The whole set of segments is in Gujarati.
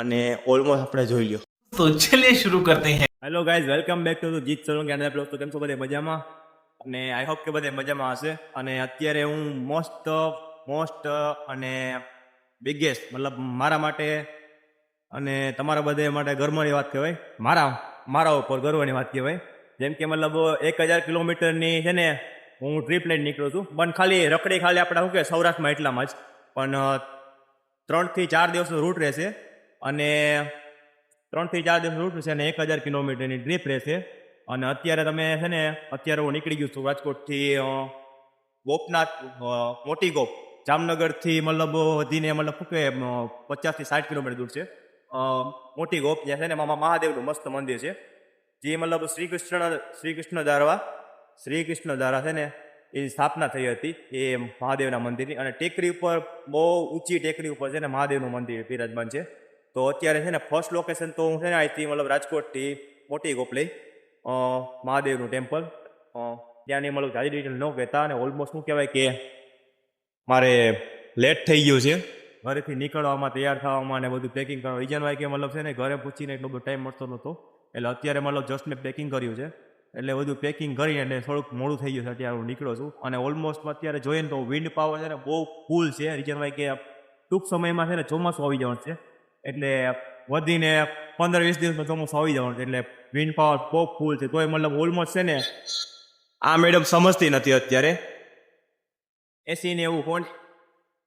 અને ઓલમોસ્ટ આપણે જોઈ લ્યો. तो चलिए शुरू करते हैं. Hello guys, welcome back to જીત સોલંકી અને બ્લોગ. તો કેમ છો બધે મજામાં? અને આઈ હોપ કે બધે મજામાં હશે. અને અત્યારે હું મોસ્ટ અને બિગેસ્ટ મતલબ મારા માટે અને તમારા બધે માટે ગર્વની વાત કહેવાય. મારા ઉપર ગર્વની વાત કહેવાય. જેમ કે મતલબ 1000 કિલોમીટરની છે ને હું ટ્રીપ લઈને નીકળું છું. પણ ખાલી આપણે શું કે સૌરાષ્ટ્રમાં એટલામાં જ. પણ 3 થી 4 દિવસનો રૂટ રહેશે અને 3 થી 4 દિવસ રૂટ છે અને 1000 કિલોમીટરની ટ્રીપ રહેશે. અને અત્યારે અત્યારે હું નીકળી ગયું છું રાજકોટથી ગોપનાથ, મોટી ગોપ, જામનગરથી મતલબ વધીને મતલબ શું કે 50 થી 60 કિલોમીટર દૂર છે મોટી ગોપ. જ્યાં છે ને મહાદેવનું મસ્ત મંદિર છે, જે મતલબ શ્રી કૃષ્ણ દ્વારા છે ને એ સ્થાપના થઈ હતી એ મહાદેવના મંદિરની. અને ટેકરી ઉપર, બહુ ઊંચી ટેકરી ઉપર છે ને મહાદેવનું મંદિર બિરાજમાન છે. તો અત્યારે છે ને ફર્સ્ટ લોકેશન તો હું છે ને અહીંથી મતલબ રાજકોટથી મોટી ગોપ લઈ મહાદેવનું ટેમ્પલ. ત્યાંની મતલબ જાજી ડિટેલ ન કહેતા. અને ઓલમોસ્ટ શું કહેવાય કે મારે લેટ થઈ ગયું છે ઘરેથી નીકળવામાં, તૈયાર થવામાં અને બધું પેકિંગ કરવાનું. રીઝન હોય કે મતલબ છે ને ઘરે પૂછીને એટલો બધો ટાઈમ મળતો નહોતો, એટલે અત્યારે મતલબ જસ્ટ મેં પેકિંગ કર્યું છે. એટલે બધું પેકિંગ કરીને એટલે થોડુંક મોડું થઈ ગયું છે. અત્યારે હું નીકળું છું અને ઓલમોસ્ટ અત્યારે જોઈએ ને તો વિન્ડ પાવર છે ને બહુ ફૂલ છે. રીઝન હોય કે ટૂંક સમયમાં છે ને ચોમાસું આવી જવાનું છે, એટલે વધીને 15-20 દિવસમાં ચોમાસું આવી જવાનું છે. એટલે વિન્ડ પાવર બહુ ફૂલ છે. તોય મતલબ ઓલમોસ્ટ છે ને આ મેડમ સમજતી નથી અત્યારે. એસીને એવું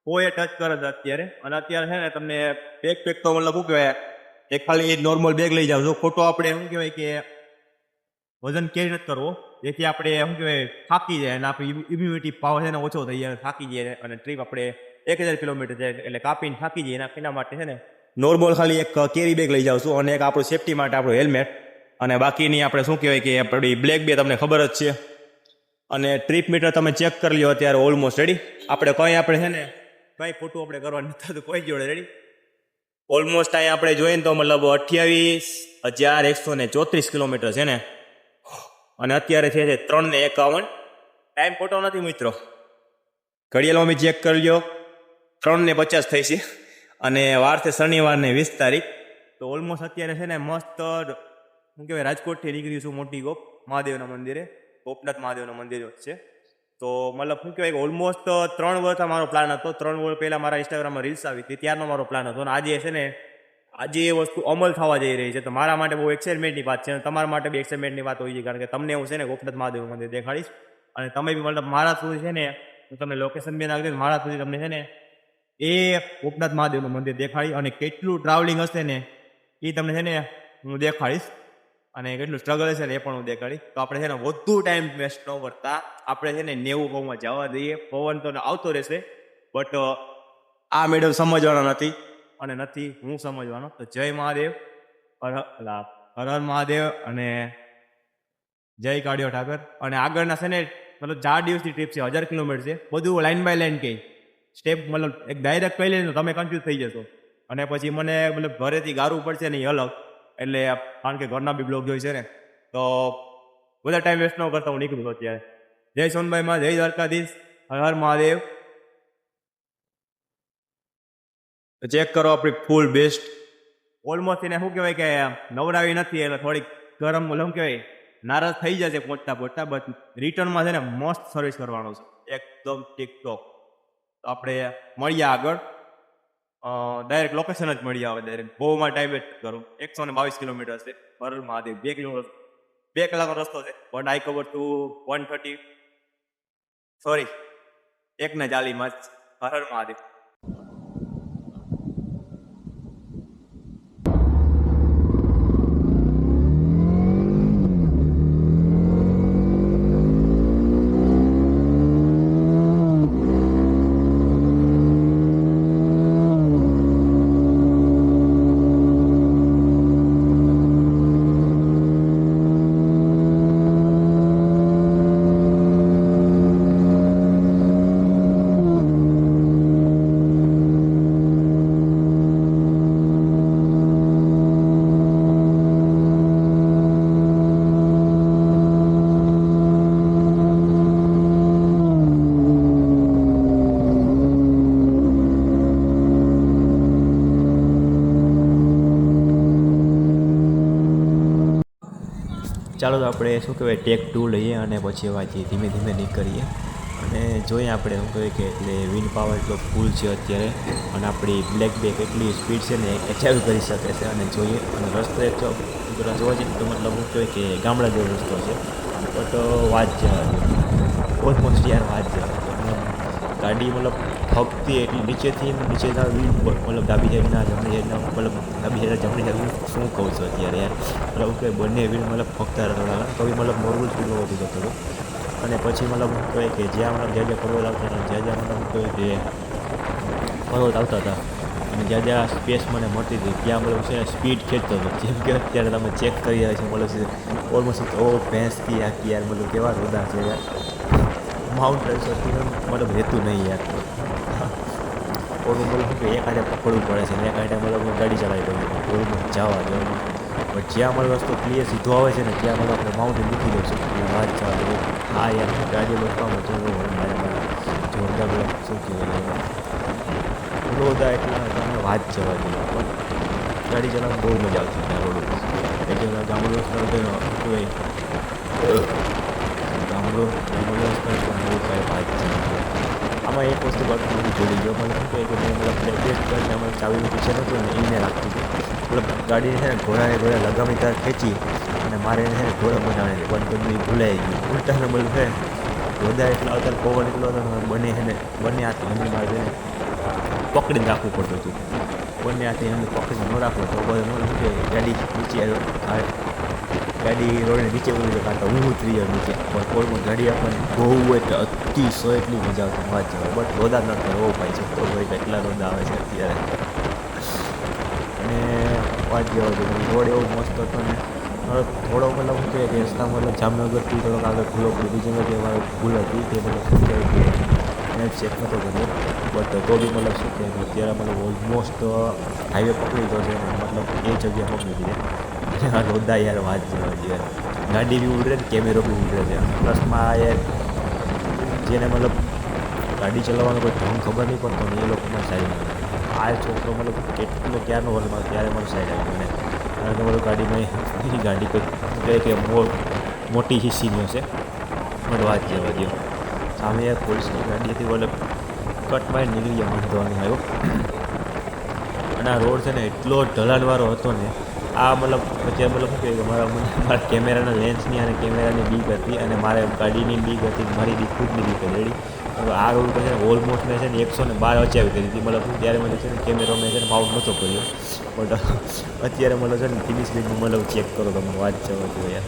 કોઈ ટચ કરે છે અત્યારે. અને અત્યારે છે ને તમને પેક તો મતલબ શું કહેવાય, એક ખાલી નોર્મલ બેગ લઈ જાવ છો. ખોટો આપણે શું કહેવાય કે વજન કેરી નથી કરવો, જેથી આપણે શું કહેવાય થાકી જાય અને આપણી ઇમ્યુનિટી પાવર છે ને ઓછો થઈ જાય, થાકી જાય. અને ટ્રીપ આપણે 1000 કિલોમીટર જાય એટલે કાપીને થાકી જઈએ. એના માટે છે ને નોર્મલ ખાલી એક કેરી બેગ લઈ જાઉં છું અને એક આપણું સેફટી માટે આપણું હેલ્મેટ. અને બાકીની આપણે શું કહેવાય કે આપણી બ્લેક બે તમને ખબર જ છે. અને ટ્રીપ મીટર તમે ચેક કરી લ્યો અત્યારે ઓલમોસ્ટ રેડી. આપણે છે ને કંઈ ખોટું આપણે કરવાનું નથી થતું કોઈ જોડે. રેડી. ઓલમોસ્ટ અહીંયા આપણે જોઈએ ને તો મતલબ 28,134 કિલોમીટર છે ને. અને અત્યારે છે 3:51. ટાઈમ ખોટો નથી મિત્રો, ઘડિયાળમાં મેં ચેક કરી લ્યો 3:50 થઈ છે. અને વાર છે શનિવારને 20 તારીખ. તો ઓલમોસ્ટ અત્યારે છે ને મસ્ત શું કહેવાય રાજકોટથી નીકળ્યું છું મોટી ગોપ મહાદેવના મંદિરે. ગોપનાથ મહાદેવના મંદિર છે. તો મતલબ શું કહેવાય કે ઓલમોસ્ટ 3 વર્ષ મારો પ્લાન હતો. 3 વર્ષ પહેલાં મારા ઇન્સ્ટાગ્રામમાં રીલ્સ આવી હતી, ત્યારનો મારો પ્લાન હતો. અને આજે છે ને આજે એ વસ્તુ અમલ થવા જઈ રહી છે. તો મારા માટે બહુ એક્સાઇટમેન્ટની વાત છે અને તમારા માટે બી એક્સાઇટમેન્ટની વાત હોય છે, કારણ કે તમને હું છે ને ગોપનાથ મહાદેવ મંદિર દેખાડીશ. અને તમે બી મતલબ મારા સુધી છે ને હું તમને લોકેશન બી નાખી દઈશ. મારા સુધી તમને છે ને એ ગોપનાથ મહાદેવનું મંદિર દેખાડીશ. અને કેટલું ટ્રાવેલિંગ હશે ને એ તમને છે ને હું દેખાડીશ. અને કેટલું સ્ટ્રગલ હશે ને એ પણ હું દેખાડીશ. તો આપણે છે ને વધુ ટાઈમ વેસ્ટ ન કરતા આપણે છે ને 90 પવનમાં જવા દઈએ. પવન તો આવતો રહેશે, બટ આ મેડમ સમજવાના નથી અને નથી હું સમજવાનો. તો જય મહાદેવ, હર હર મહાદેવ અને જય કાળિયો ઠાકર. અને આગળના છે ને મતલબ 4 દિવસની ટ્રીપ છે, 1000 કિલોમીટર છે. બધું લાઇન બાય લાઇન કહી સ્ટેપ, મતલબ એક ડાયરેક્ટ કહી લઈને તમે કન્ફ્યુઝ થઈ જશો. અને પછી મને મતલબ ઘરેથી ગારું પડશે ને એ અલગ, એટલે કારણ કે ઘરના બી બ્લોગ જોઈ છે ને. તો બધા ટાઈમ વેસ્ટ ન કરતા હું નીકળું છું અત્યારે. જય સોનભાઈમાં, જય દ્વારકાધીશ, હર હર મહાદેવ. ચેક કરો આપણી ફૂલ બેસ્ટ. ઓલમોસ્ટ એને શું કહેવાય કે નવરાવી નથી એટલે થોડીક ગરમ શું કહેવાય નારાજ થઈ જશે પહોંચતા. બટ રિટર્નમાં છે ને મસ્ત સર્વિસ કરવાનું છે, એકદમ ટિકટોક. તો આપણે મળીએ આગળ, ડાયરેક્ટ લોકેશન જ મળી આવે ડાયરેક્ટ. બહુ માં ટાઈમ વેસ્ટ કરું. 122 કિલોમીટર છે, હર મહાદેવ. 2 કલાકનો રસ્તો છે. But I cover to 1:40, sorry 1:40 Har Har Mahadev. ચાલો તો આપણે શું કહેવાય ટેક 2 લઈએ અને પછી વાંચીએ ધીમે ધીમે નીકળીએ અને જોઈએ આપણે શું કહેવાય કે એટલે વિન્ડ પાવર એટલો ફૂલ છે અત્યારે અને આપણી બ્લેક બેક એટલી સ્પીડ છે ને એચીવ કરી શકે છે અને જોઈએ અને રસ્તો એક જોવા જઈએ તો મતલબ શું કહેવાય કે ગામડા જેવો રસ્તો છે બટ વાત જવા ઓલમોસ્ટ યાર વાત જવા ગાડી મતલબ ફગતી એટલી નીચેથી મતલબ ડાબી સાઈડના જમણી સાઈડના મતલબ ડાબી સાઈડ જમણી સાઈડ શું કહું છું અત્યારે યાર મતલબ કે બંને વ્હીલ મતલબ ફગતા રહેતા તો બી મતલબ નોર્મલ સ્પીડમાં વધી જતો હતો અને પછી મતલબ શું કહે કે જ્યાં મતલબ જ્યાં પર્વત આવતા હતા જ્યાં મતલબ શું કહે કે પર્વત આવતા હતા અને જ્યાં સ્પેસ મને મળતી હતી ત્યાં મતલબ છે સ્પીડ ખેંચતો હતો જેમ કે અત્યારે તમે ચેક કરી રહ્યા છો મતલબ ઓલમોસ્ટ ઓ ભેંસથી આખી યાર મતલબ કેવા રોદા છે યાર માઉન્ટ એવરેસ્ટથી મતલબ રહેતું નહીં યાર ઓલું મતલબ શું કે એક હાથે પકડવું પડે છે ને એક હાથે મતલબ ગાડી ચલાવી દઉં ઓલું જવા જવાનું પણ જ્યાં મારો રસ્તો ક્લિયર સીધો આવે છે ને ત્યાં મતલબ આપણે માઉન્ટેન મૂકી દઉં છું વાત જવા દઉં હા યાર ગાડી લોકોમાં મારે જોરદાર મતલબ શું કહેવાય રોદા એટલા તમે વાત જવા દઉં પણ ગાડી ચલાવવાની બહુ મજા આવતી ત્યાં રોડ ઉપર એટલે ગામડું રસ્તા કહેવાય ગામડું રસ્તા પણ બહુ કાંઈ વાત છે આમાં એક વસ્તુ બાકી મને જોડી ગયો મને શું કહે કે મેં મતલબ બેસ્ટ કરીને અમારે ચાવીનું પીછે નહોતું ને એને રાખતું હતું મતલબ ગાડીને છે ને ઘોડાને લગામી તાર ખેંચી અને મારે એને છે ને ઘોડા બનાવી પણ બધું ભૂલાઈ ગયું ઉલટાને મતલબ છે રોદા એટલા અત્યારે પવન એટલો હતો ને બંને હાથ હમી મારે પકડીને રાખવું પડતું હતું બંને હાથે એમને પકડીને ન રાખવો તો બધું મને શું કે ગાડી નીચે ગાડી રોડને નીચે ઉતરી ગયો કાં તો હું ઉતરી ગયો નીચે પણ કોઈમાં ગાડી આપણને બહુ એટલે અતિશય એટલી મજા આવતી વાત જવાય બટ રોદા ન થાય બહુ ભાઈ છે તો ભાઈ કેટલા રોદા આવે છે અત્યારે અને વાત જવા દો રોડ એવો મસ્ત હતો ને થોડો મતલબ શું કહે કે રસ્તા મતલબ જામનગરથી થોડોક આગળ ખુલ્લો બીજી જગ્યાએ કે મારે ભૂલ હતી તે મતલબ શું કહે કે એને ચેક નહોતો કર્યો બટ તો બી મતલબ શું કહે કે અત્યારે મતલબ ઓલમોસ્ટ હાઈવે પકડી ગયો છે મતલબ એ જગ્યા પકડી દીધી આ રોદા યાર વાત જવા જોઈએ ગાડી બી ઉડે ને કેમેરો બી ઉડે છે પ્લસમાં યાર જેને મતલબ ગાડી ચલાવવાનો કોઈ ઢંગ ખબર નહીં પડતો ને એ લોકોને સાઈડ આ છોકરો મતલબ કેટલો ક્યારનો વર્ષમાં ત્યારે મારું સાઈડ આવ્યું મને કારણ કે મારું ગાડીમાં એની ગાડી કોઈ કહે કે મોટી હિસ્સીનો છે મને વાત જવા દો સામે યાર પોલીસની ગાડીથી મતલબ કટ મારી નીકળી ગયા મને ધોવાની આવ્યો અને આ રોડ છે ને એટલો ઢલાણવાળો હતો ને આ મતલબ અત્યારે મતલબ શું કહે કે મારા કેમેરાના લેન્સની અને કેમેરાની બીક હતી અને મારે ગાડીની બીક હતી મારી બી ખુદની બીક હતી રેડી આ રોડ પર છે ને ઓલમોસ્ટ મેં છે ને 112 અચાવી કરી હતી મતલબ ત્યારે મને છે ને કેમેરો મેં છે ને માઉન્ટ નહોતો કર્યો બટ અત્યારે મતલબ છે ને 30 મિનિટનું મતલબ ચેક કરો તમે વાત જવા દો યાર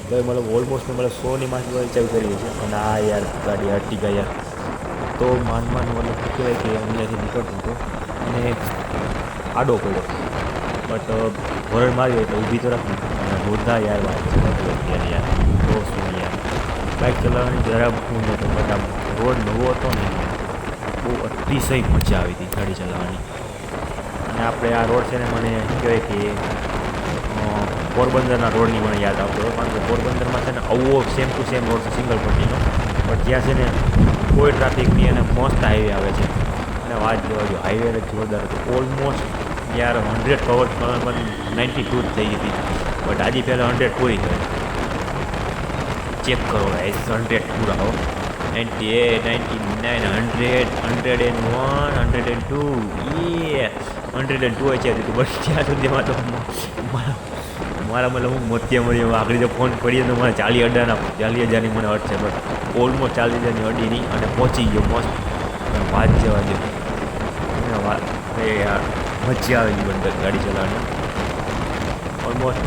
તો મતલબ ઓલમોસ્ટ મતલબ 100ની માંથી અચાવી કરી છે અને આ યાર ગાડી અર્ટિગા યાર તો માનમાં મતલબ શું કહેવાય કે અહીંયાથી નીકળતું હતો અને આડો પડ્યો બટ હોરન માર્યો એટલે ઊભી તો રાખી અને રોદા યાર વાત અત્યારે યાર બહુ શું યાર બાઇક ચલાવવાની જરા હું નહોતો બટ આમ રોડ નવો હતો ને બહુ અતિશય મજા આવી હતી ગાડી ચલાવવાની અને આપણે આ રોડ છે ને મને શું કહેવાય કે પોરબંદરના રોડની મને યાદ આવતો હતો કારણ કે પોરબંદરમાં છે ને આવો સેમ ટુ સેમ રોડ છે સિંગલ પટ્ટીનો બટ ત્યાં છે ને કોઈ ટ્રાફિકની અને મસ્ત હાઈવે આવે છે અને વાત જોવા જો હાઈવે જોરદાર હતો ઓલમોસ્ટ યાર 100 કવર પણ 92 જ થઈ ગઈ હતી બટ આજે પહેલાં 100 પૂરી થઈ ચેક કરો ગાઈસ 100 પૂરા હો 98 99 100 101 102 102 છે તો બસ ત્યાં સુધીમાં તો મારા મતલબ હું મધ્ય આગળ જો ફોન પડીએ તો મને 40,000ની મને અટ છે બટ ઓલમોસ્ટ 40,000ની અડીની અને પહોંચી ગયો મસ્ત વાત જવા દો એ યાર મજા આવી ગઈ બંધ ગાડી ચલાવવાની ઓલમોસ્ટ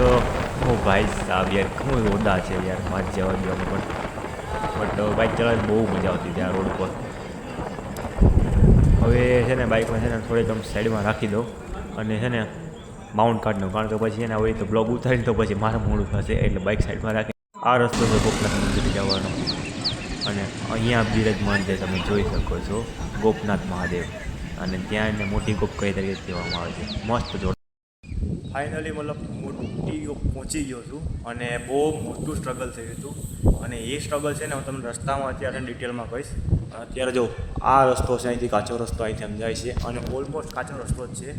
ઓ ભાઈ સાહેબ યાર શું રોદા છે યાર વાત જવા દેવાની પણ બટ બાઇક ચલાવવાની બહુ મજા આવતી હતી આ રોડ ઉપર હવે છે ને બાઇકમાં છે ને થોડીક આમ સાઈડમાં રાખી દઉં અને છે ને માઉન્ટ કાઢ દઉં કારણ કે પછી છે ને હવે તો બ્લોગ ઉતારીને તો પછી મારે મોડું થશે એટલે બાઇક સાઈડમાં રાખી આ રસ્તો છે ગોપનાથ મંદિર જવાનો અને અહીંયા બિરાજમાન છે તમે જોઈ શકો છો ગોપનાથ મહાદેવ અને ત્યાં એને મોટી ગોપ કઈ તરીકે કહેવામાં આવે છે મસ્ત જોડ ફાઇનલી મતલબ મોટી ગોપ પહોંચી ગયો છું અને બહુ મોટું સ્ટ્રગલ થયું હતું અને એ સ્ટ્રગલ છે ને હું તમને રસ્તામાં અત્યારે ડિટેલમાં કહીશ અત્યારે જો આ રસ્તો છે અહીંથી કાચો રસ્તો અહીંથી સમજાય છે અને ઓલમોસ્ટ કાચો રસ્તો જ છે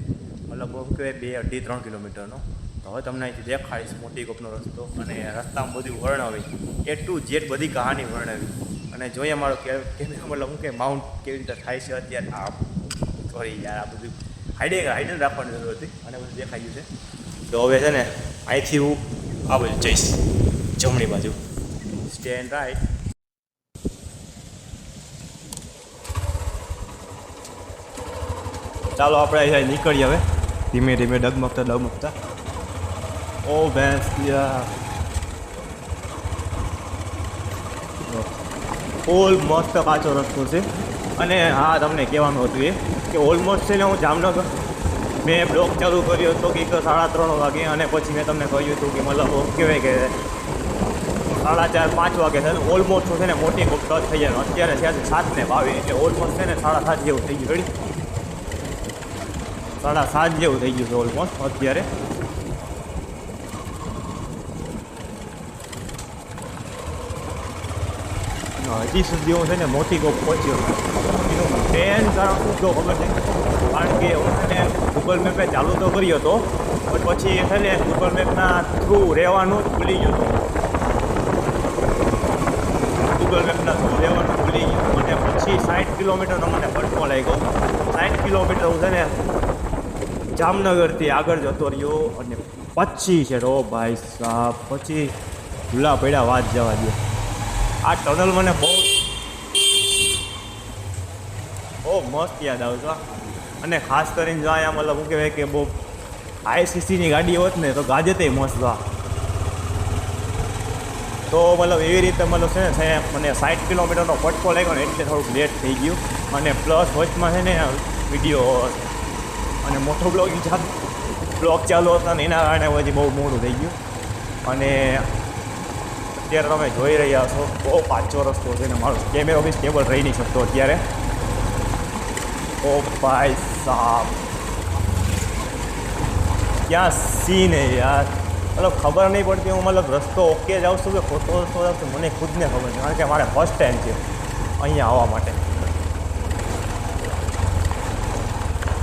મતલબ બહુ કહેવાય 2-2.5-3 કિલોમીટરનો હવે તમને અહીંથી દેખાડીશ મોટી કોપનો રસ્તો અને રસ્તામાં બધું વર્ણવી એ ટુ જેડ બધી કહાની વર્ણવી અને જોઈએ મારો કેમેરો મતલબ હું કે માઉન્ટ કેવી રીતે થાય છે અત્યારે આ સોરી યાર આ બધું હાઈડન રાખવાની જરૂર હતી અને બધું દેખાઈ ગયું છે તો હવે છે ને અહીંથી હું આ બાજુ જઈશ જમણી બાજુ સ્ટેન્ડ રાઈટ ચાલો આપણે અહીંયા નીકળીએ હવે ધીમે ધીમે ડગમગતા ઓ ભેંસ ઓલમોસ્ટ કાચો રસ્તો છે અને હા તમને કહેવાનું હતું એ કે ઓલમોસ્ટ છે ને હું જામનગર મેં બ્લોગ ચાલુ કર્યો હતો કે 3:30 વાગે અને પછી મેં તમને કહ્યું હતું કે મતલબ કહેવાય કે 4:30-5 વાગે છે ને ઓલમોસ્ટ છે ને મોટી કોપ ટચ થઈ જાય અત્યારે છે 7:22 એટલે ઓલમોસ્ટ છે ને 7:30 જેવું થઈ ગયું રેડી 7:30 જેવું થઈ ગયું છે ઓલમોસ્ટ અત્યારે હજી સુધી હું છે ને મોટી કોપ પહોંચ્યો એનું ટ્રેન કારણ શું જો ખબર છે કારણ કે હું છે ને ગૂગલ મેપે ચાલુ તો કર્યો હતો પણ પછી છે ને ગૂગલ મેપના થ્રુ રહેવાનું જ ભૂલી ગયો ગૂગલ મેપના થ્રુ રહેવાનું ભૂલી ગયો અને પછી 60 કિલોમીટરનો મને ફટકો લાગ્યો 60 કિલોમીટર હું છે ને જામનગરથી આગળ જતો રહ્યો અને પછી છે રો ભાઈ સાહેબ પછી ભૂલા પડ્યા વાત જવા દે આ ટનલ મને બહુ મસ્ત યાદ આવે છે અને ખાસ કરીને જો અહીંયા મતલબ શું કહેવાય કે બહુ હાઈ સીસીની ગાડી હોત ને તો ગાજે તે મસ્ત તો મતલબ એવી રીતે મતલબ છે ને મને 60 કિલોમીટરનો ફટકો લાગ્યો ને એટલે થોડુંક લેટ થઈ ગયું અને પ્લસ વચમાં છે ને વિડીયો અને મોટો બ્લોગ ચાલુ હતો ને એના કારણે પછી બહુ મોડું થઈ ગયું અને અત્યારે તમે જોઈ રહ્યા છો બહુ કાચો રસ્તો છે ને મારો કેમેરો બી સ્ટેબલ રહી નહીં શકતો અત્યારે ઓ ભાઈ સાહેબ ક્યાં સીન હે યાર મતલબ ખબર નહીં પડતી હું મતલબ રસ્તો ઓકે જાઉં છું કે ખોટો રસ્તો જાઉં છું મને ખુદને ખબર છે કારણ કે મારે ફર્સ્ટ ટાઈમ છે અહીંયા આવવા માટે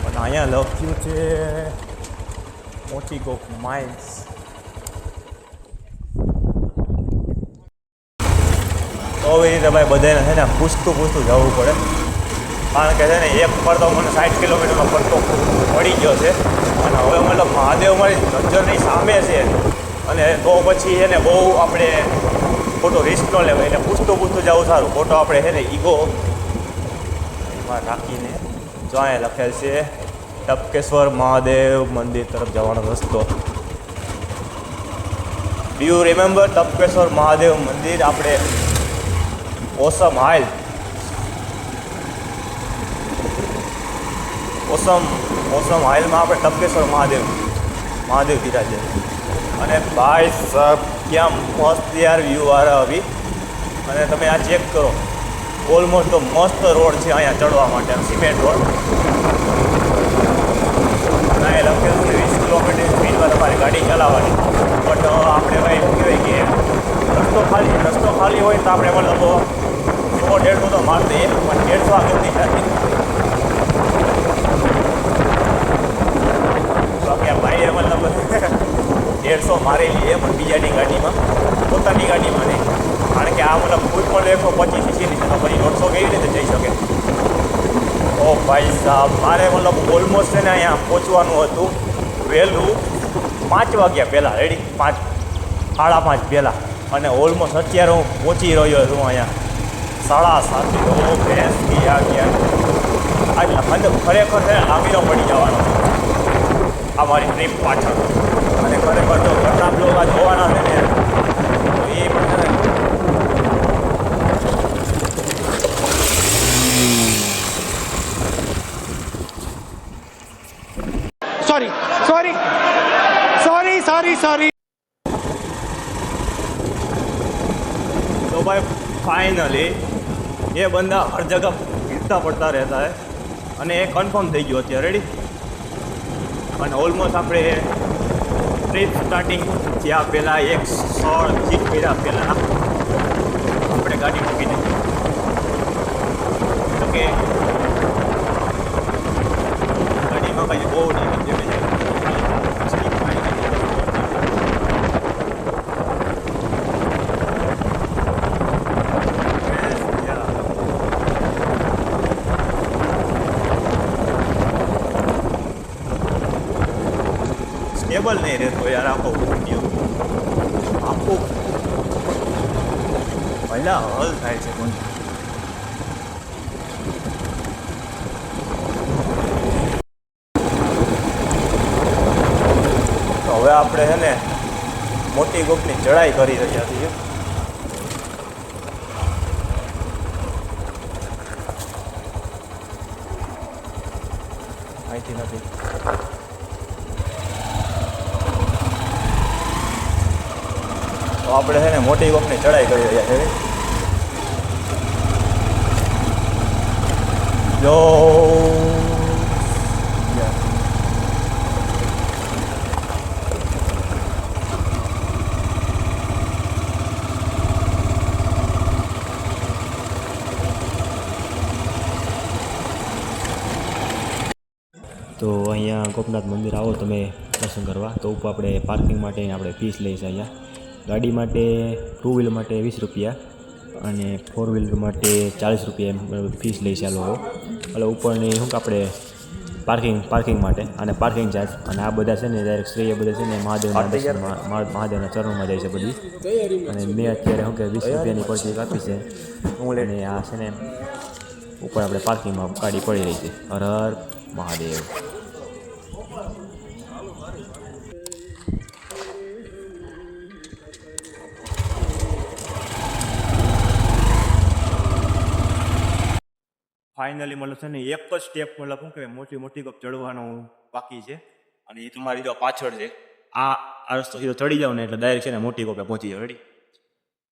પણ અહીંયા લખ્યું છે મોટી કોક માઇન્સ તો એ રીતે ભાઈ બધાને છે ને પૂછતું જવું પડે કારણ કે છે ને એક પર તો મને 60 કિલોમીટરનો ફરતો પડી ગયો છે અને હવે મતલબ મહાદેવ મારી નજરની સામે છે અને તો પછી એને બહુ આપણે ખોટો રિસ્ક ન લેવાય એટલે પૂછતું જવું સારું ખોટો આપણે છે ને ઈગો એમાં રાખીને જો અહીંયા લખેલ છે ટપકેશ્વર મહાદેવ મંદિર તરફ જવાનો રસ્તો do you remember Tapkeshwar Mahadev મંદિર આપણે ઓસમ હાઇલમાં આપણે ટપકેશ્વર મહાદેવ બિરાજે અને ભાઈ સાહેબ ક્યાં મસ્ત યાર વ્યૂ આ આવી અને તમે આ ચેક કરો ઓલમોસ્ટ તો મસ્ત રોડ છે અહીંયા ચડવા માટે સિમેન્ટ રોડ અહીંયા લખેલું છે 20 કિલોમીટર સ્પીડમાં તમારી ગાડી ચલાવવાની બટ આપણે ભાઈ શું કહેવાય કે રસ્તો ખાલી હોય તો આપણે મતલબ 100-150 તો માર દઈએ પણ 150 આગળ નહીં થતી બાકી આ ભાઈએ મતલબ 150 મારી લઈએ પણ બીજાની ગાડીમાં પોતાની ગાડીમાં નહીં કારણ કે આ મતલબ કોઈ પણ 125 સીસીની છે તો પછી 150 કેવી રીતે જઈ શકે ઓ ભાઈ સાહેબ મારે મતલબ ઓલમોસ્ટ છે ને અહીંયા પહોંચવાનું હતું વહેલું 5 વાગ્યા પહેલાં રેડી 5:30 પહેલાં અને ઓલમોસ્ટ અત્યારે હું પહોંચી રહ્યો છું અહીંયા 7:30 ઓ ભેંસથી આ ગયા આજે ખરેખર છે ને લાંબીનો પડી જવાનો આ મારી ટ્રીપ પાછળ અને ખરેખર જો ઘરના બ્લોગ આ જોવાના છે ને તો એ પણ છે ને sorry तो भाई फाइनली ये बंदा हर जगह गिरता पड़ता रहता है અને એ કન્ફર્મ થઈ ગયું અત્યારે રેડી અને ઓલમોસ્ટ આપણે ટ્રીપ સ્ટાર્ટિંગ થયા પહેલાં 100 જીત કર્યા પહેલાં આપણે ગાડી મૂકીને તો કે ગાડીમાં કંઈ બહુ નહીં સ્ટેબલ નહીં રહેતો યાર આખો વિડીયો આખો પહેલા હલ થાય છે પણ હવે આપણે છે ને મોટી ગોપની ચડાઈ કરી રહ્યા છીએ અહીંથી નથી તો આપણે છે ને મોટી ગોપની ચડાઈ કરી રહ્યા છીએ જો તો અહીંયા ગોપનાથ મંદિર આવો તમે દર્શન કરવા તો ઉપર આપણે પાર્કિંગ માટે આપણે ફીસ લઈશું અહીંયા ગાડી માટે ટુ વ્હીલર માટે 20 રૂપિયા અને ફોર વ્હીલર માટે 40 રૂપિયા એમ ફીસ લઈશું આ લોકો એટલે ઉપરની શું કે આપણે પાર્કિંગ માટે અને પાર્કિંગ ચાર્જ અને આ બધા છે ને ડાયરેક્ટ શ્રેય બધા છે ને મહાદેવના દર્શનમાં મહાદેવના ચરણમાં જાય છે બધી અને મેં અત્યારે શું કે 20 રૂપિયાની પરચી આપી છે અને આ છે ને ઉપર આપણે પાર્કિંગમાં ગાડી પડી રહી છે હર હર મહાદેવ ફાઇનલી મતલબ છે ને એક જ સ્ટેપ મતલબ શું કહેવાય મોટી મોટી કપ ચડવાનો બાકી છે અને એ તમારી જો પાછળ છે આ રસ્તો સીધો ચડી જાવ ને એટલે ડાયરેક્ટ છે ને મોટી કોપે પહોંચી જાવ રેડી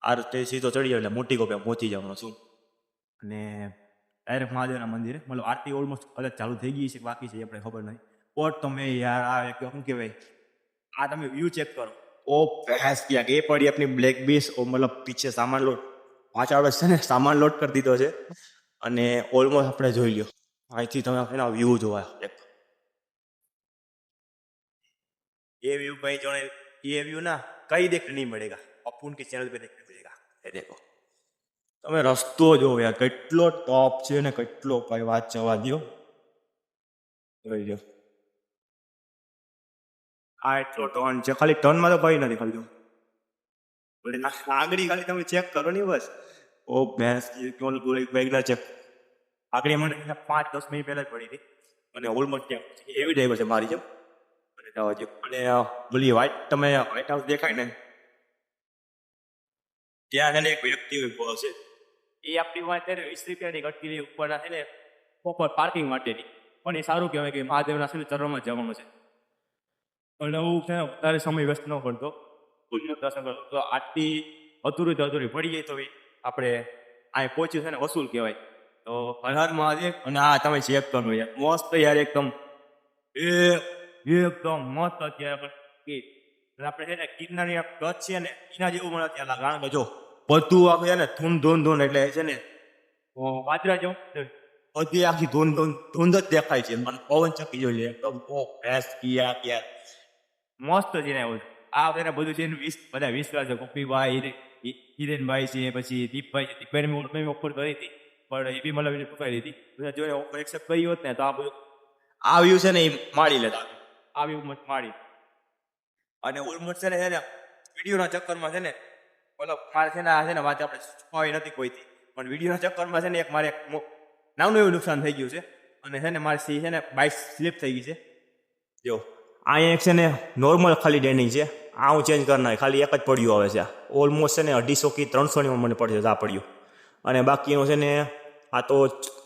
આ રસ્તે સીધો ચડી જાવ એટલે મોટી કોપે પહોંચી જવાનું શું અને ડાયરેક્ટ મહાદેવના મંદિરે મતલબ આરતી ઓલમોસ્ટ કદાચ ચાલુ થઈ ગઈ છે કે બાકી છે એ આપણે ખબર નહીં પોટ તમે યાર આ એક શું કહેવાય આ તમે વ્યૂ ચેક કરો ઓ ભેંસ ક્યાં એ પડી આપણી બ્લેક બીસ ઓ મતલબ પીછે સામાન લોડ પાછળ છે ને સામાન લોડ કરી દીધો છે અને ઓલમોસ્ટ આપણે જોઈ લ્યો અહીંથી તમે એના વ્યૂ જોવા એક ये व्यू कहीं जो ये व्यू ना कहीं देखने नहीं मिलेगा अपन के चैनल पे देखने मिलेगा ये देखो તમે રસ્તો જોવો યાર કેટલો ટોપ છે ને કેટલો કઈ વાત જવા દો જોઈ લો આ એટલો ટર્ન છે ખાલી ટર્નમાં તો કઈ નથી ખાલી જો આગળ ખાલી તમે ચેક કરો ને બસ ઓ ભેંસ વેગના ચેક આગળ મને 5-10 મિનિટ પહેલા જ પડી હતી અને ઓલમોસ્ટ એવી ટાઈપ છે મારી જેમ અને બોલી વ્હાઈટ તમે વ્હાઈટ હાઉસ દેખાય ને ત્યાં એને એક વ્યક્તિ ઉભો છે એ આપણી વાત 20 રૂપિયાની ઘટકી ઉપરના છે ને પ્રોપર પાર્કિંગ માટેની પણ એ સારું કહેવાય કે મહાદેવના છે ને ચરણમાં જવાનું છે એટલે હું છે ને વધારે સમય વેસ્ટ ન કરતો દર્શન કરતો તો આટલી અધૂરી પડી જાય તો આપણે અહીં પહોંચ્યું છે ને વસૂલ કહેવાય તો હર હર મહાદેવ અને આ તમે ચેક કરો યાર મસ્ત યાર એકદમ એકદમ મસ્ત અત્યારે આપણે છે ને ગિરનારની ટચ છે ને એના જેવું મને ત્યાં લાગે કારણ કે જો બધું આપણે છે ને ધૂન એટલે છે ને વાદરા જો બધી આખી ધૂંધ જ દેખાય છે મને પવન ચકી જોઈ લે એકદમ ભેંસ ક્યાં મસ્ત છે ને આ આપણે બધું છે બધા વિશ્વાસ છે ગોપીભાઈ હિરેનભાઈ છે પછી દીપભાઈ છે દીપભાઈ મેં ઓફર કરી હતી પણ એ બી મતલબ એને પકડી દીધી બધા જો ઓફર એક્સેપ્ટ કરી હોત ને તો આ બધું આ વ્યૂ છે ને એ માળી લેતા આ વ્યૂ મત માળી અને ઓલમોસ્ટ છે ને વિડીયોના ચક્કરમાં છે ને મતલબ મારે છે ને આ છે ને વાત આપણે છુપાવી નથી કોઈથી પણ વિડીયોના ચક્કરમાં છે ને એક મારે નાનું એવું નુકસાન થઈ ગયું છે અને છે ને મારી છે ને બાઇક સ્લીપ થઈ ગઈ છે જો અહીંયા એક છે ને નોર્મલ ખાલી ડેનિંગ છે આ હું ચેન્જ કરનાર ખાલી એક જ પડ્યું આવે છે ઓલમોસ્ટ છે ને 250 કે 300 મને પડશે આ પડ્યું અને બાકીનું છે ને આ તો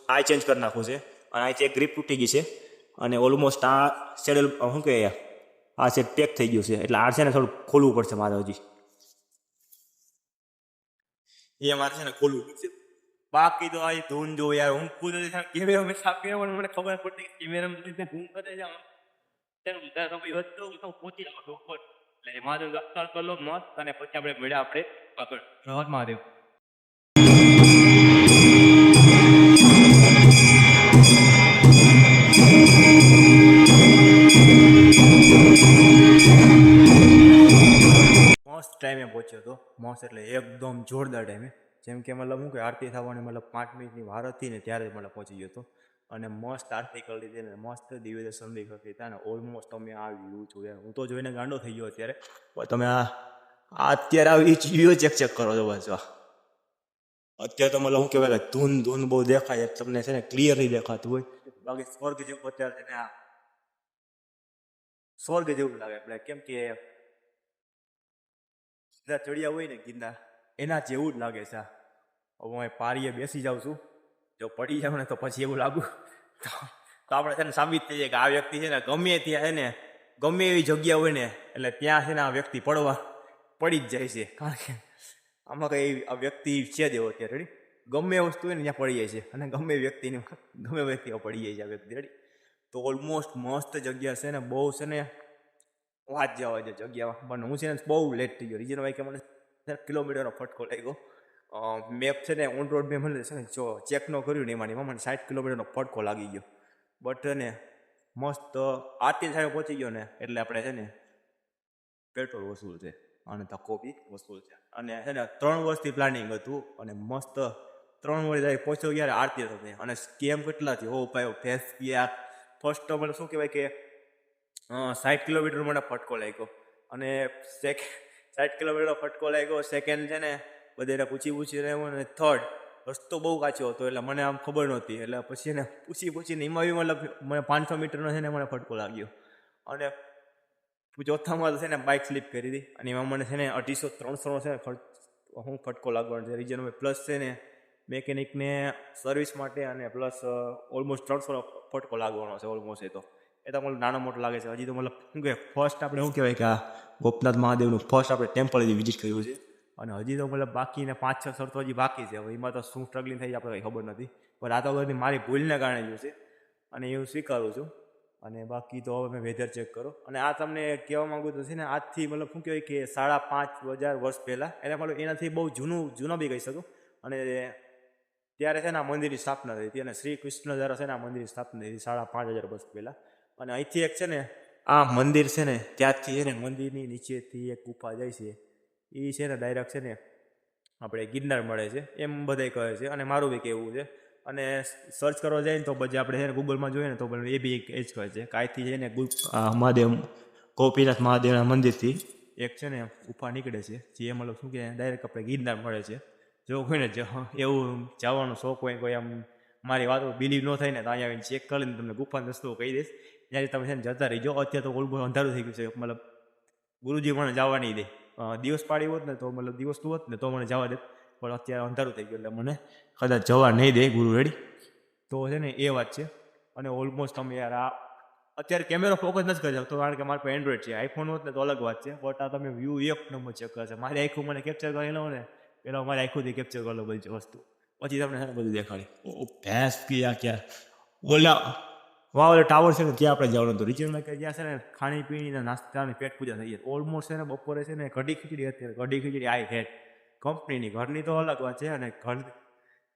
આ ચેન્જ કરી નાખવું છે અને અહીંથી એક ગ્રીપ તૂટી ગઈ છે અને ઓલમોસ્ટ આ શેડલ શું કહે આ છે પેક થઈ ગયું છે એટલે આ છે ને થોડું ખોલવું પડશે મારે હજી એ મારે છે ને ખોલવું પડશે બાકી તો આ ધૂન જો યાર હું ખુદ કેમેરા મેં સાફ કર્યા મને ખબર પડતી કેમેરા ધૂન કરે છે પહોંચી જાવ એટલે મહાદેવ દર્શન કરી લો મસ્ત અને પછી આપણે મળ્યા આપણે આગળ રહત મહાદેવ મસ્ત ટાઈમે પહોંચ્યો હતો મસ્ત એટલે એકદમ જોરદાર ટાઈમે જેમ કે મતલબ શું કે આરતી થવાની મતલબ 5 મિનિટની વાર હતી ને ત્યારે મતલબ પહોંચી ગયો હતો અને મસ્ત આરતી કરી લીધી ને મસ્ત દિવ્ય દર્શન બી કરી લીધા ને ઓલમોસ્ટ તમે આ વ્યૂ જોયા. હું તો જોઈને ગાંડો થઈ ગયો અત્યારે. પણ તમે આ અત્યારે આવી વ્યૂ ચેક કરો છો બસ. અત્યારે તો મતલબ શું કહેવાય કે ધૂન બહુ દેખાય તમને છે ને ક્લિયરલી દેખાતું હોય. બાકી સ્વર્ગ જેવું અત્યારે છે ને આ સ્વર્ગ જેવું લાગે આપણે. કેમ કે સીધા ચડિયા હોય ને ગિરનાર એના જેવું જ લાગે છે. હવે હું પારીએ બેસી જાઉં છું. જો પડી જાવ ને તો પછી એવું લાગુ તો આપણે છે ને સાબિત થઈ જાય કે આ વ્યક્તિ છે ને ગમે ત્યાં છે ને ગમે એવી જગ્યા હોય ને એટલે ત્યાં છે ને આ વ્યક્તિ પડી જ જાય છે. કારણ કે આમાં કંઈ આ વ્યક્તિ છે જ એવો અત્યારે રેડી. ગમે એ વસ્તુ હોય ને ત્યાં પડી જાય છે અને ગમે વ્યક્તિઓ પડી જાય છે આ વ્યક્તિ રેડી. તો ઓલમોસ્ટ મસ્ત જગ્યા છે ને બહુ છે ને વાત જવા છે જગ્યામાં. પણ હું છે ને બહુ લેટ થઈ ગયો. રીઝન ભાઈ કે મને કિલોમીટરનો ફટકો લાગ્યો. મેપ છે ને ઓન રોડ મેં મને છે ને જો ચેક ન કર્યું ને એમાંની મને 60 કિલોમીટરનો ફટકો લાગી ગયો. બટ ને મસ્ત આરતી સામે પહોંચી ગયો ને એટલે આપણે છે ને પેટ્રોલ વસૂલ છે અને ધક્કો બી વસૂલ છે. અને છે ને 3 વર્ષથી પ્લાનિંગ હતું અને મસ્ત 3 વર્ષ પહોંચ્યો ત્યારે આરતી થતી. અને સ્કેમ કેટલા થયો ભાઈ ફેસ ગયા. ફર્સ્ટ તો મને શું કહેવાય કે 60 કિલોમીટર મને ફટકો લાગ્યો અને 60 કિલોમીટરનો ફટકો લાગ્યો. સેકન્ડ છે ને બધાને પૂછી રહ્યો અને થર્ડ રસ્તો બહુ કાચો હતો એટલે મને આમ ખબર નહોતી. એટલે પછી એને પૂછીને એમાં બી મતલબ મને 500 મીટરનો છે ને મને ફટકો લાગ્યો. અને ચોથામાં છે ને બાઇક સ્લીપ કરી હતી અને એમાં મને છે ને 250-300નો છે ને હું ફટકો લાગવાનો છે. રીઝન પ્લસ છે ને મેકેનિકને સર્વિસ માટે અને પ્લસ ઓલમોસ્ટ 300નો ફટકો લાગવાનો છે ઓલમોસ્ટ. એ તો મને નાનો મોટો લાગે છે. હજી તો મતલબ શું કહેવાય ફર્સ્ટ આપણે શું કહેવાય કે આ ગોપનાથ મહાદેવનું ફર્સ્ટ આપણે ટેમ્પલ વિઝિટ કર્યું છે અને હજી તો મતલબ બાકીને 5-6 શરતો હજી બાકી છે. હવે એમાં તો શું સ્ટ્રગલિંગ થઈ આપણે કંઈ ખબર નથી. પણ આ તો બધી મારી ભૂલને કારણે જ છે અને એવું સ્વીકારું છું. અને બાકી તો હવે મેં વેધર ચેક કરો અને આ તમને કહેવા માગું તો છે ને આજથી મતલબ શું કહેવાય કે 5,500 વર્ષ પહેલાં એટલે મતલબ એનાથી બહુ જૂનો બી કહી શકું. અને ત્યારે છે ને આ મંદિરની સ્થાપના થઈ હતી અને શ્રી કૃષ્ણ દ્વારા છે ને આ મંદિરની સ્થાપના થઈ હતી 5,500 વર્ષ પહેલાં. અને અહીંથી એક છે ને આ મંદિર છે ને ત્યાંથી છે ને મંદિરની નીચેથી એક ગુફા જાય છે. એ છે ને ડાયરેક્ટ છે ને આપણે ગિરનાર મળે છે એમ બધાય કહે છે અને મારું બી કહેવું છે. અને સર્ચ કરવા જાય ને તો પછી આપણે છે ને ગૂગલમાં જોઈએ ને તો એ બી એ જ કહે છે કે અહીંથી છે ને મહાદેવ ગોપીનાથ મહાદેવના મંદિરથી એક છે ને ગુફા નીકળે છે જે મતલબ શું કે ડાયરેક્ટ આપણે ગિરનાર મળે છે. જો કોઈને એવું જવાનો શોખ હોય કોઈ આમ મારી વાતો બિલીવ ન થાય ને તો અહીંયા આવીને ચેક કરીને તમને ગુફાનો રસ્તો કહી દઈશ. જ્યારે તમે છે ને જતા રહીજો. અત્યારે તો ઓલમોસ્ટ અંધારું થઈ ગયું છે. મતલબ ગુરુજી મને જવા નહીં દે. દિવસ પાડી હોત ને તો મતલબ દિવસનું હોત ને તો મને જવા દે. પણ અત્યારે અંધારું થઈ ગયું એટલે મને કદાચ જવા નહીં દે ગુરુ રેડી. તો છે ને એ વાત છે. અને ઓલમોસ્ટ તમે યાર આ અત્યારે કેમેરો ફોકસ નથી કરી શકતો કારણ કે મારા પાસે એન્ડ્રોઈડ છે. આઈફોન હોત ને તો અલગ વાત છે. બટ આ તમે વ્યૂ એક નંબર ચેક કરશે. મારી આંખું મને કેપ્ચર કરી લો ને પેલા મારી આંખોથી કેપ્ચર કરી લો બધી વસ્તુ પછી તમને છે ને બધું દેખાડી. ભેંસ ક્યાં ઓલા ઓલો ટાવર છે ને ત્યાં આપણે જવાનું હતું. રિચર્ડમાં કે જ્યાં છે ને ખાણીપીણીના નાસ્તાની પેટ પૂજા થઈ જાય. ઓલમોસ્ટ છે ને બપોરે છે ને કઢી ખીચડી અત્યારે કઢી ખીચડી આઈ હેડ કંપનીની. ઘરની તો અલગ વાત છે અને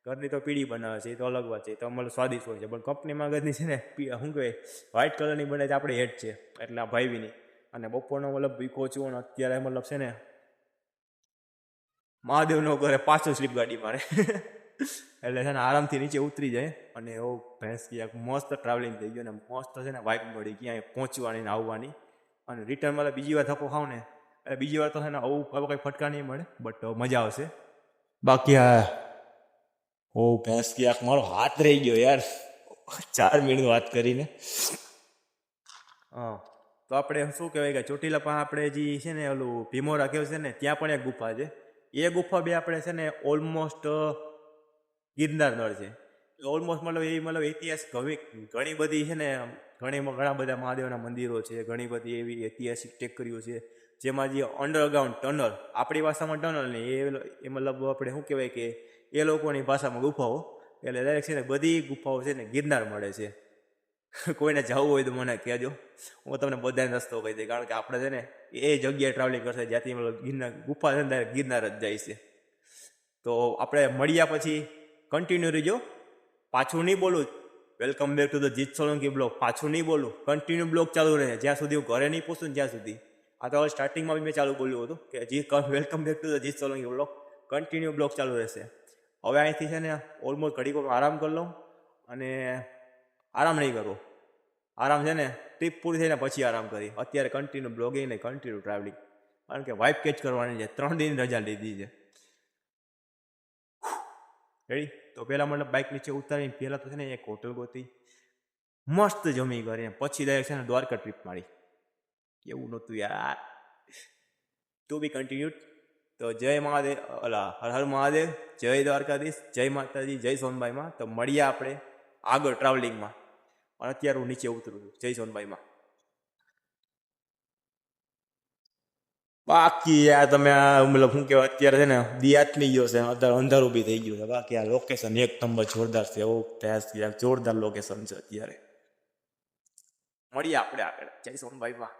ઘરની તો પીળી બનાવે છે એ તો અલગ વાત છે. તો મતલબ સ્વાદિષ્ટ હોય છે. પણ કંપનીમાં આગળની છે ને શું કહેવાય વ્હાઇટ કલરની બને છે આપણે હેડ છે એટલે આ ભાઈવીની. અને બપોરનો મતલબ બીકો છું અને અત્યારે મતલબ છે ને મહાદેવનો ઘરે પાછો સ્લીપ ગાડી મારે એટલે છે ને આરામથી નીચે ઉતરી જાય. અને એવું ભેંસ ક્યાંક મસ્ત ટ્રાવેલિંગ થઈ ગયું ને મસ્ત છે ને વાઇબ મળી ક્યાંય પહોંચવાની ને આવવાની. અને રિટર્ન મતલબ બીજી વાર ધક્કો ખાવ ને એટલે બીજી વાર તો છે ને આવું કંઈ ફટકા નહીં મળે બટ મજા આવશે. બાકી ભેંસ ક્યાંક મારો હાથ રહી ગયો યાર 4 મિનિટ વાત કરીને. તો આપણે શું કહેવાય કે ચોટીલા પાસે આપણે જે છે ને ઓલું ભીમોરા કેવ છે ને ત્યાં પણ એક ગુફા છે. એ ગુફા બી આપણે છે ને ઓલમોસ્ટ ગિરનાર નળ છે. ઓલમોસ્ટ મતલબ ઇતિહાસ ઘણી બધી છે ને ઘણા બધા મહાદેવના મંદિરો છે. ઘણી બધી એવી ઐતિહાસિક ટેકરીઓ છે જેમાં જે અંડરગ્રાઉન્ડ ટનલ આપણી ભાષામાં ટનલ ને એ મતલબ આપણે શું કહેવાય કે એ લોકોની ભાષામાં ગુફાઓ એટલે દરેક છે ને બધી ગુફાઓ છે ને ગિરનાર મળે છે. કોઈને જવું હોય તો મને કહેજો હું તમને બધાને રસ્તો કહી દઈ. કારણ કે આપણે છે ને એ જગ્યાએ ટ્રાવેલિંગ કરશે જ્યાંથી મતલબ ગિરનાર ગુફા છે ને ગિરનાર જ જાય છે. તો આપણે મળ્યા પછી કન્ટિન્યુ રહીજો. પાછું નહીં બોલું વેલકમ બેક ટુ ધ જીત સોલંકી બ્લોગ. પાછું નહીં બોલું કન્ટિન્યુ બ્લોગ ચાલુ રહે જ્યાં સુધી હું ઘરે નહીં પહોંચું ત્યાં સુધી. આ તો હવે સ્ટાર્ટિંગમાં બી મેં ચાલુ બોલ્યું હતું કે વેલકમ બેક ટુ ધ જીત સોલંકી બ્લોગ. કન્ટિન્યુ બ્લોગ ચાલુ રહેશે. હવે અહીંથી છે ને ઓલમોસ્ટ ઘડીક આરામ કરી લઉં અને આરામ નહીં કરવો. આરામ છે ને ટ્રીપ પૂરી થઈને પછી આરામ કરી. અત્યારે કન્ટિન્યુ બ્લોગિંગ ને કન્ટિન્યુ ટ્રાવેલિંગ, કારણ કે વાઇફ કેચ કરવાની છે. 3 દિન રજા લીધી છે. રેડી? તો પહેલાં મતલબ બાઇક નીચે ઉતારીને પહેલાં તો છે ને એક હોટલ ગોતી, મસ્ત જમી કરીને પછી ડાયરેક્ટ છે ને દ્વારકા ટ્રીપ મારી. કેવું નહોતું યાર. ટુ બી કન્ટિન્યુડ. તો જય મહાદેવ, હર હર મહાદેવ, જય દ્વારકાધીશ, જય માતાજી, જય સોનબાઈમાં. તો મળીએ આપણે આગળ ટ્રાવેલિંગમાં. અને અત્યારે હું નીચે ઉતરું છું જય સોનબાઈમાં. બાકી યાર તમે મતલબ શું કહેવાય, અત્યારે છે ને દિયાત નહીં ગયો છે, અત્યારે અંધારું બી થઈ ગયું છે. બાકી આ લોકેશન એક નંબર જોરદાર છે. જોરદાર લોકેશન છે અત્યારે. મળીએ આપણે આગળ જય સોનબાઈમાં.